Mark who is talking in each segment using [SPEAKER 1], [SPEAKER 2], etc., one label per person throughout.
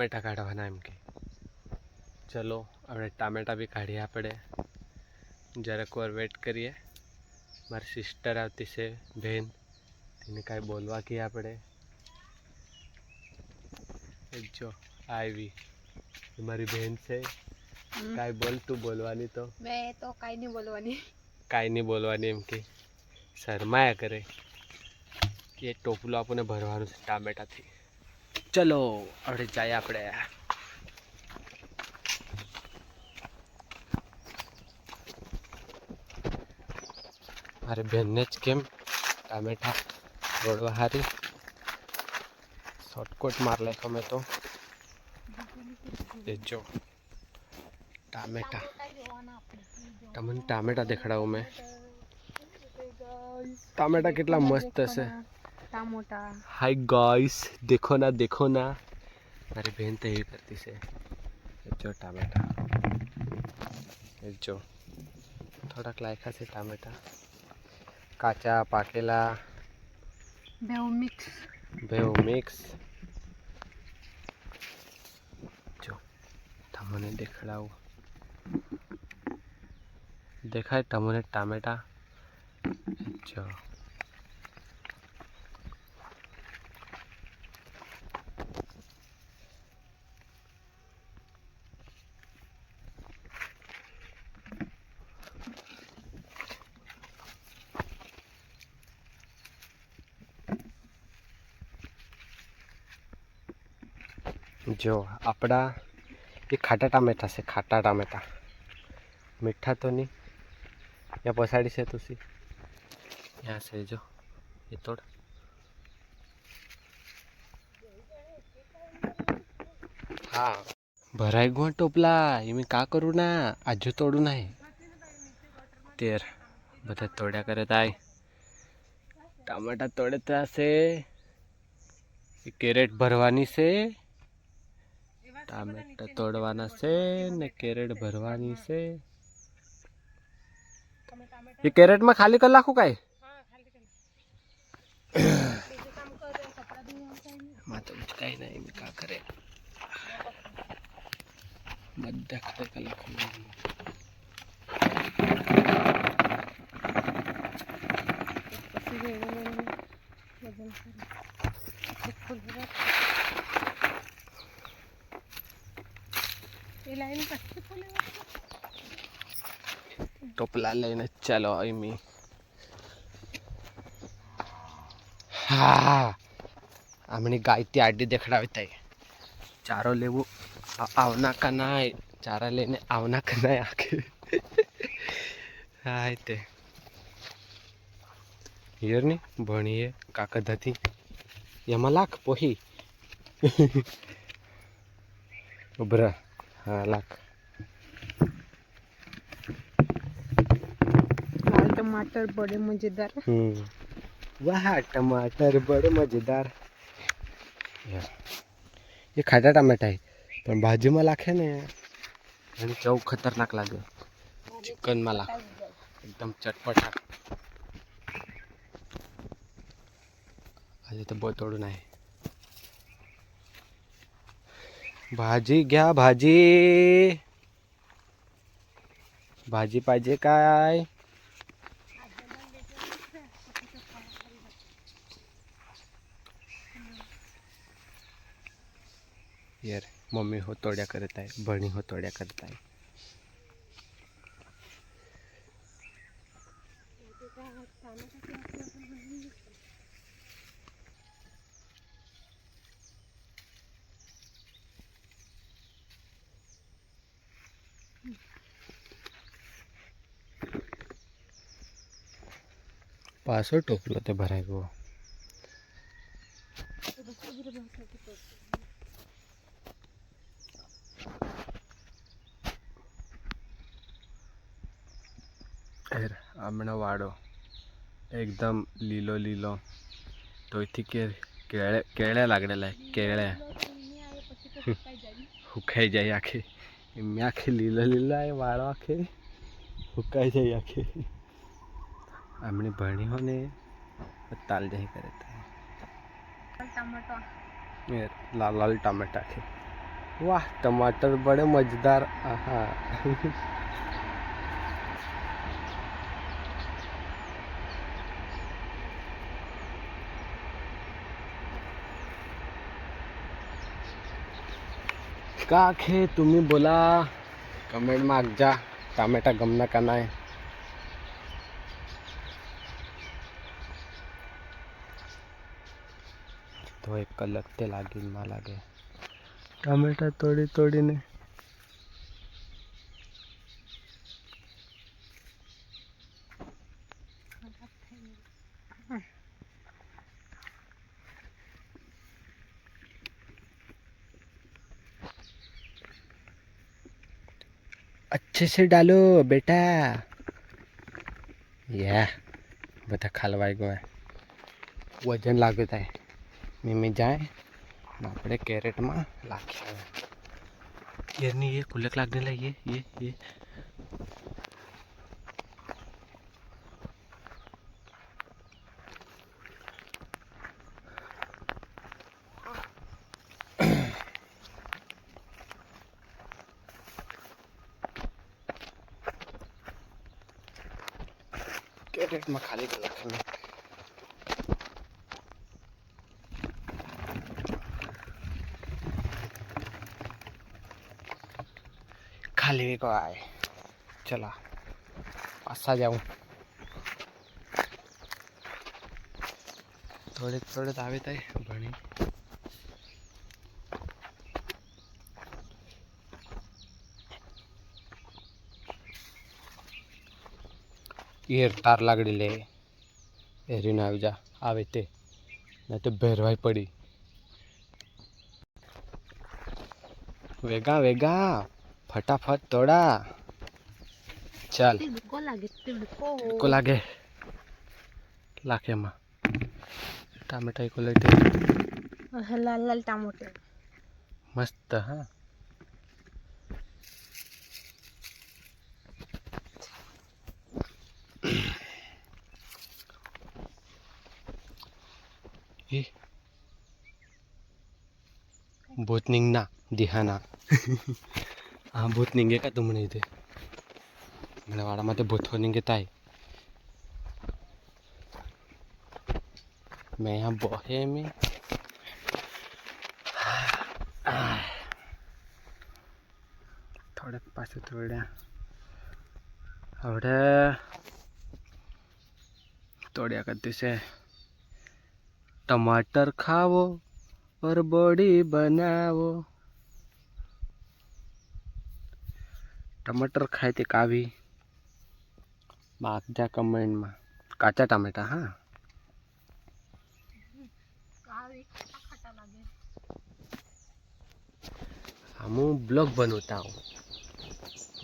[SPEAKER 1] ટામેટા કાઢવાના એમ કે ચલો હવે ટામેટા બી કાઢીએ આપણે જરાક વાર વેટ કરીએ મારી સિસ્ટર આવતી છે બેન તેને કાંઈ બોલવા કહીએ આપણે જો આવી મારી બેન છે કાંઈ બોલ તું બોલવાની તો
[SPEAKER 2] મેં તો કાંઈ નહીં
[SPEAKER 1] બોલવાની એમ કે શરમાયા કરે એ ટોપલું આપણને ભરવાનું છે ટામેટાથી ચલો હવે જાય આપણે મારી બેનને જ કેમ ટામેટા રોડવા હારી શોર્ટકટ માર લે તમે તો એ જો ટામેટા તમને ટામેટા દેખાડાવું મેં ટામેટા કેટલા મસ્ત હશે हाय गाइस देखो ना મારી બહેન તો એવી કરતી છે જો ટામેટા જો થોડાક લાયકા છે ટામેટા કાચા પાકેલા બેવ મિક્સ જો તમને દેખાડાવું દેખાય તમને ટામેટા જો जो આપણા ये खाटा टामेटा से खाटा टामेटा मीठा तो नहीं या पछाड़ी से तुसी यहाँ से जो ये तोड़ हाँ भराई गो टोपला ये मैं का करूँ ना आज तोड़ू ना तेर बता तोड़ा करे ताई टामेटा तोड़े था से कैरेट भरवानी से टामेटा तोड़वाना से ने कैरेट भरवानी से ये कैरेट में खाली कर लाखू काय मैं तो कुछ कहीं नहीं मैं क्या करे बद्दा खाली कर लाखू टोपला लेने चलो अमी हाँ आमनी गाय ती आडी देखडावता चारो लेवू आवना का नाय चारा लेने आवना का नाय आके हाय ते हियर नी भणीए काका धती यमा लाख पोही उभरा हाँ लाख
[SPEAKER 2] टमाटर बड़े मजेदार
[SPEAKER 1] वाह टमाटर बड़े मजेदार ये खाटा टमाटा है पण भाजी में लाखे ने एनी चव खतरनाक लागे चिकन में लाख एकदम चटपटा आज तो बहुत तोड़ू ना भाजी घ्या भाजी भाजी पाहिजे काय यार मम्मी हो तोड्या करत आहे बहिणी हो तोड्या करत आहे पासो टोपलो ते भराय गो आमणो वाड़ो एकदम लीलो लीलो तो इथी केळे केळे लागलेला आहे केळे हुकाई जाए आखे मैं आखे लीलो लीलो है वाड़ो आखे हुकाई जाए आखे आमने भणी होने ताल जाए करे
[SPEAKER 2] टमाटो
[SPEAKER 1] लाल लाल टमाटा आखे वाह टमाटर बड़े मजेदार। आहा का खे तुम्ही बोला कमेंट माग जा टामेटा गमना का नाही. तो एक कलकते लागेल मा लागे टामेटा तोडी तोडीने. अच्छे से डालो बेटा. या બધા ખાલવાઈ ગયો વજન લાગ્યું થાય મીમી જાય ને આપણે કેરેટમાં નાખી આવે એની એ કુલક લાગને લઈએ એ કેરેટમાં ખાલી નાખીને ખાલી ગવાય. ચલા પાછા જાઉં થોડેક આવે થાય ભણી. એર તાર લાગડી લે એરીને આવી જા આવે તે નહીં તો ભેરવાઈ પડી. વેગા વેગા ફટાફટ તોડા. ચાલ કો લાગે લાખેમાં ટામેટા ક્વોલિટી
[SPEAKER 2] લાલ લાલ ટામેટા
[SPEAKER 1] મસ્ત. હા भूत निघना दिहाना. हाँ भूत निघे का तुमने इथे मला वाडामध्ये भूत हो निघत आहे. मैं यहाँ बोहे में थोड़े पास थोड्या आवडे तोड्या करते से टमाटर खाओ और बॉडी बनाओ. टमाटर खाए ते कावी मागच्या कमेंट में काचा टमाटा. हाँ हम ब्लॉग बनवता हूँ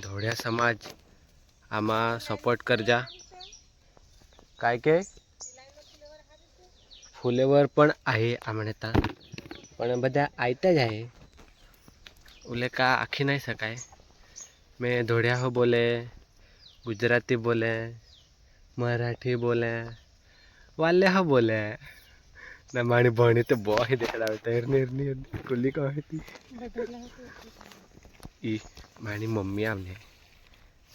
[SPEAKER 1] धोड्या समाज आमा सपोर्ट कर जा. काय के फुलेवर पण आहे आमणेता पण बधा आयता ज आहे उले का आखी नहीं सकाय. मैं धोड़िया हो बोले गुजराती बोले मराठी बोले वाले हो बोले ना माणी भणी तो बहुत देखा एरनी कुली का होती ई माणी मम्मी आमने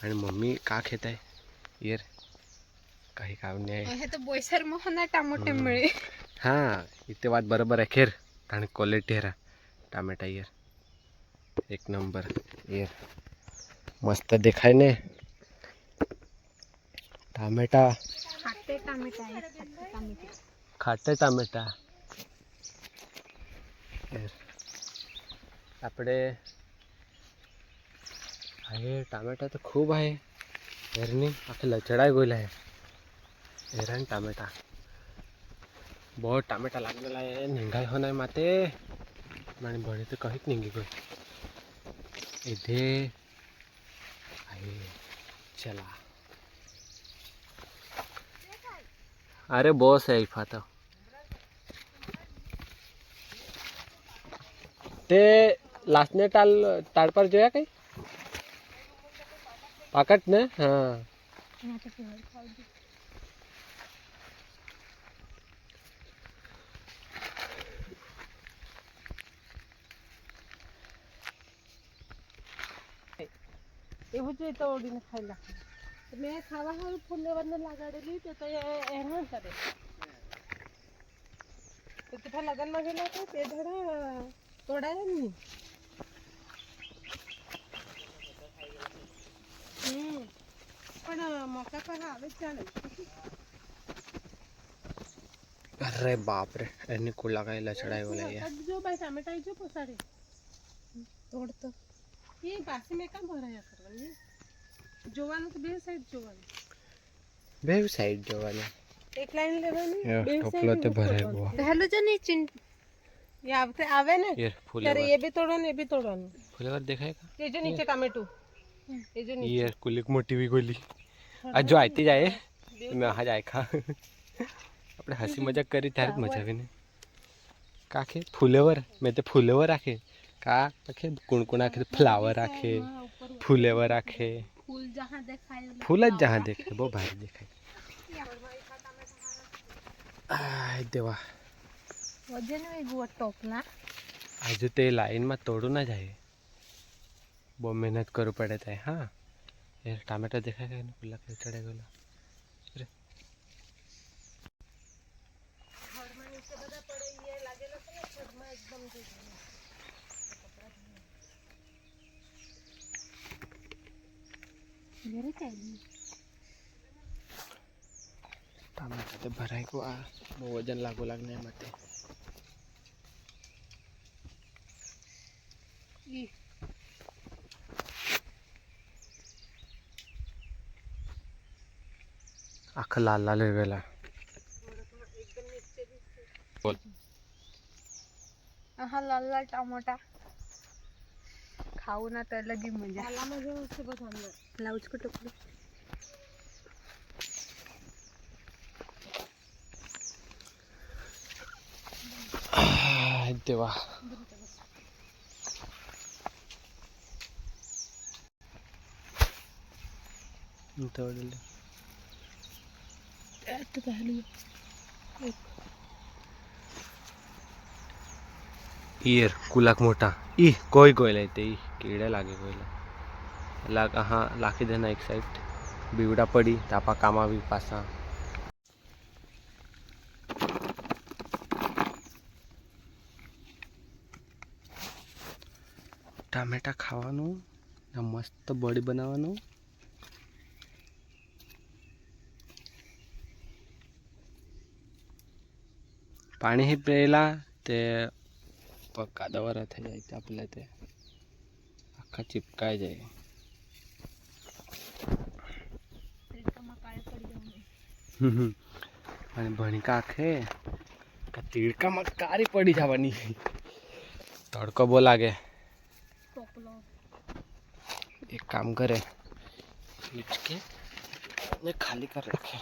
[SPEAKER 1] आणि मम्मी का खेत आहे यार काही काम नाही.
[SPEAKER 2] हे तर बोईसर मोहना टामेटे मिळे.
[SPEAKER 1] हाँ इतने बात बराबर है. खैर ताने क्वालिटी है टामेटा यार एक नंबर यार मस्त दिखाई ने टामेटा
[SPEAKER 2] खाटे टामेटा
[SPEAKER 1] खाटे टामेटा यार आपडे आहे टामेटा तो खूब आहे एरनी आखे लचड़ाई गोल है एरन टामेटा बहुत टामेटा लागलेला आहे. निघाय हो नाही माते आणि भणी तर काहीच निघी गई इथे आहे. चला अरे बॉस है इफा तो ते लास्टने ताड़ पर जोया काही पाकट ने. हाँ
[SPEAKER 3] એવું જોઈએ તો ઓડીને ખાઈ નાખે. મેં ખાવા સારું ફૂલેવરને લગાડેલી તો એનું કરે તો તે લગનમાં ગયેલા તો તે ધડા તોડાય જ નહીં. પણ મોકા પર આવે જ ચાલે.
[SPEAKER 1] અરે બાપ રે, એની કુલા કાંઈ લચડાયો લઈએ.
[SPEAKER 3] જો ભાઈ ટામેટા જો પોસાડે તોડતો એ પાછી મેં કામ ભરાયા કરવાની જોવાનું તો બે સાઈડ જોવાનું.
[SPEAKER 1] બે સાઈડ જોવાની.
[SPEAKER 3] એક લાઈન લેવાની બે
[SPEAKER 1] ટોપલો તે ભરાય ગયો.
[SPEAKER 2] પહેલું જો નીચે
[SPEAKER 3] એ આવતે આવે ને
[SPEAKER 1] યાર
[SPEAKER 3] ત્યારે
[SPEAKER 1] ફૂલેવર
[SPEAKER 3] એ બી તોડવાનું એ બી તોડવાનું.
[SPEAKER 1] ફૂલેવર દેખાય કા?
[SPEAKER 3] એ જો નીચે ટામેટું એ જો નીચે
[SPEAKER 1] યાર કુલિક મોટી વી ગોલી આ જો આતી જાય મેં આ જાય ખા આપણે હસી મજાક કરી ત્યારે જ મજા આવે ને. કાકે ફૂલેવર મેં તે ફૂલેવર રાખે કા આખે કુણકુણ આખે ફ્લાવર રાખે ફૂલેવર રાખે
[SPEAKER 2] ફૂલ જहाँ દેખાય
[SPEAKER 1] ફૂલ જ જहाँ દેખાય બહુ ભારે દેખાય. આ દેવા
[SPEAKER 2] વજન વેગું ટોપલા
[SPEAKER 1] આજે તે લાઈનમાં તોડું ના જાય બહુ મહેનત કરવું પડે થાય. હા યાર ટામેટા દેખાય કે પેલા કે ચડે ગયેલા
[SPEAKER 2] ઘરે ચાલી
[SPEAKER 1] ટામેટા તો ભરાય ગયો. આ બહુ વજન લાગુ લાગને માટે આખા લાલ લાલ થઈ ગયેલા. બોલ
[SPEAKER 2] હા લાલ લાલ ટમાટા ખાવું ના તો અલગ ही મજા.
[SPEAKER 3] આલામાં જેવું છે બધું અંદર.
[SPEAKER 2] લાઉજ કો ટુકડો
[SPEAKER 1] દેવા તોડલે
[SPEAKER 2] તો પહેલું
[SPEAKER 1] ઈયર કુલાક મોટા ઈ કોઈ કોઈ લેતે ઈ કીડે લાગે કોઈ લાગ હા લાખી દેના એક સાઈડ બીવડા પડી તાપા કામ આવી પાછા. ટામેટા ખાવાનું ને મસ્ત બોડી બનાવવાનું. પાણી ही પેલા તે પગ કાદવરા થઈ જાય ત્યાં પેલા તે આખા ચીપકાઈ જાય. અને ભણકા આખે તીડકામાં કારી પડી જવાની. તડકો બહુ લાગે.
[SPEAKER 2] ટોપલો
[SPEAKER 1] એક કામ કરે હિચકે ને ખાલી કરી રાખે.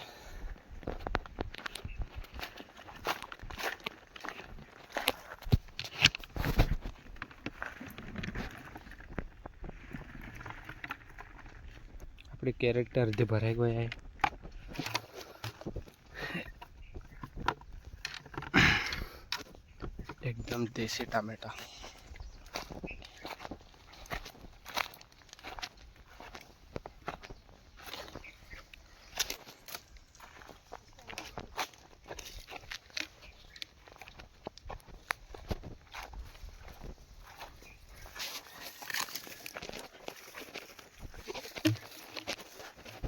[SPEAKER 1] આપણે કેરેક્ટર અડધે ભરાઈ ગયા. एकदम देसी टमाटा.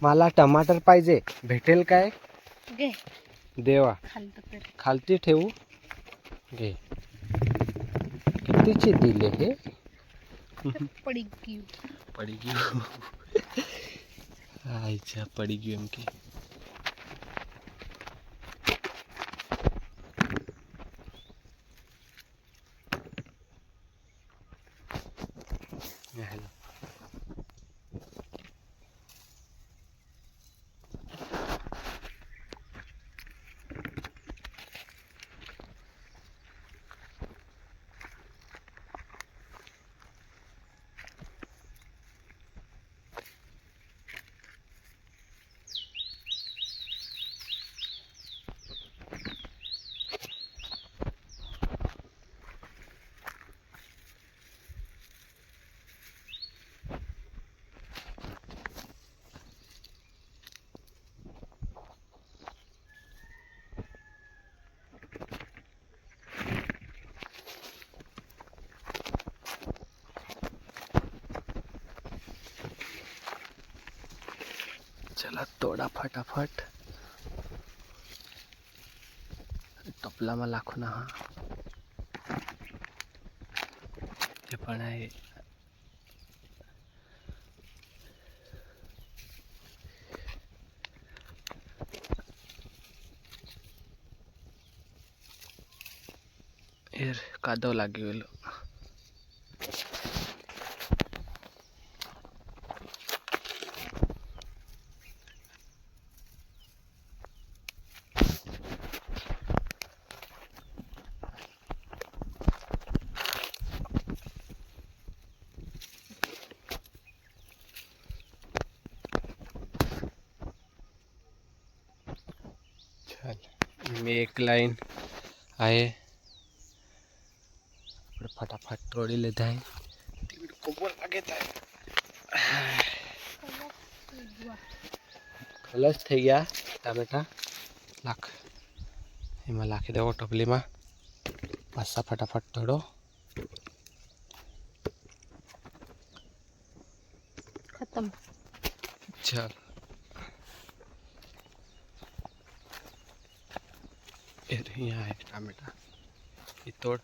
[SPEAKER 1] मला टमाटर पाहिजे भेटेल काय
[SPEAKER 2] घे
[SPEAKER 1] देवा
[SPEAKER 2] खालतं तर
[SPEAKER 1] खालती ठेवू घे कितीचे दिले हे
[SPEAKER 2] પડી ગયું
[SPEAKER 1] પડી ગયું અચ્છા પડી ગયું એમ કે હેલો चला तोडा फटाफट. टोपलाમાં लाखो ना हा ते पण आहे. યાર કાદવ લાગી ગયેલો. मी एक लाईन आहे આપણે ફટાફટ તોડી લીધા है. કોબો લાગે થાય. ખલાસ થઈ ગયા ટામેટા. લાખ એમાં લાખી દેવો ટોપલીમાં. પાછા ફટાફટ તોડો.
[SPEAKER 2] खत्म.
[SPEAKER 1] ચાલ यहाँ है टमाटा. ये तोड़.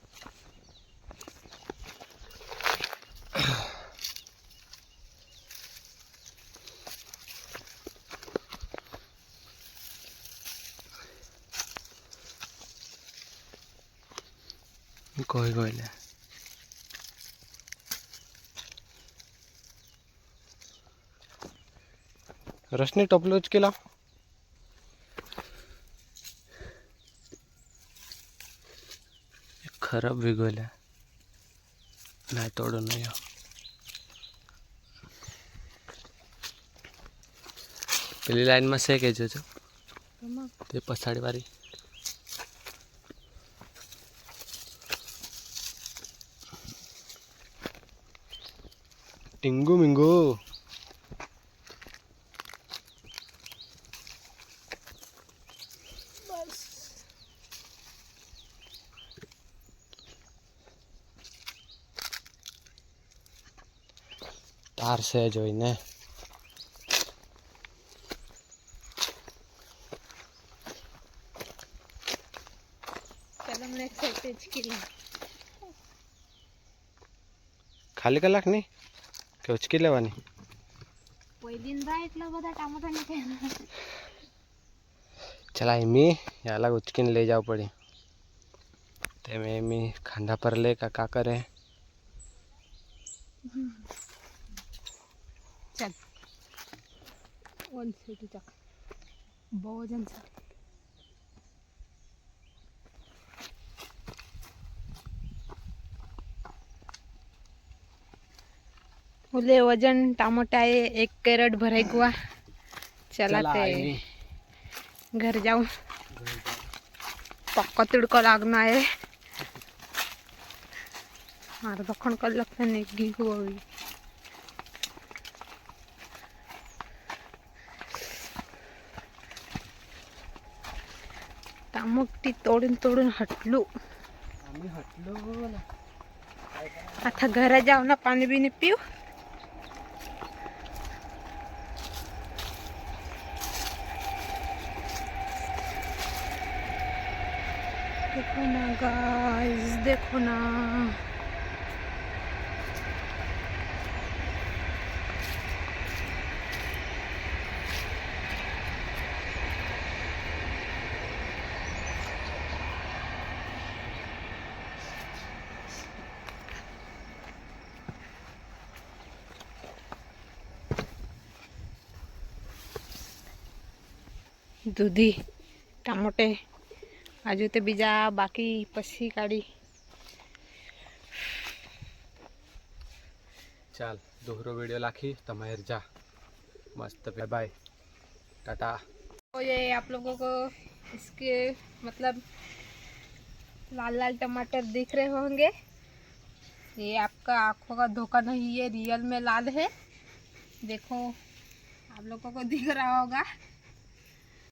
[SPEAKER 1] कोई कोई ले. रसनी टोपलो उचकेला. खराब विगोल्या नाही तोडू नाही. પેલી લાઈનમાં છે કે જોજો તે પછાડી વાળી. ટીંગુ મિંગુ તાર છે જોઈને.
[SPEAKER 2] મને એક્સાઇટેડ કરી.
[SPEAKER 1] ખાલી કલાક નહીં કે ઉચકી લેવાની.
[SPEAKER 2] पहिलीन बा એટલા બધા ટામેટા નીકળ્યા.
[SPEAKER 1] चला एमी याला उचकीन ले जाओ पड़ी. ते में एमी खांदा पर ले का करे.
[SPEAKER 2] चल 1 तक बहुजन से बोले वजन टमाटा है 1 कैरेट भराई हुआ. चलाते घर जाऊं. पक्का तिड़का लागना है. मार दखन कर लगता है घी को अभी. टामोटी तोड़ून तोड़ून हटलू. आता घर जाऊ ना पाणी बिनी पिऊ. देखो ना गाइस, देखो ना. दूधी टामोटे આજુ તે બીજા બાકી પછી કાઢી.
[SPEAKER 1] ચાલ દોહરો वीडियो लाखी तमायर जा मस्त. Bye bye tata.
[SPEAKER 2] तो ये आप लोगों को इसके मतलब लाल लाल टमाटर दिख रहे होंगे. ये आपका आँखों का धोखा नहीं, ये रियल में लाल है. देखो आप लोगों को दिख रहा होगा.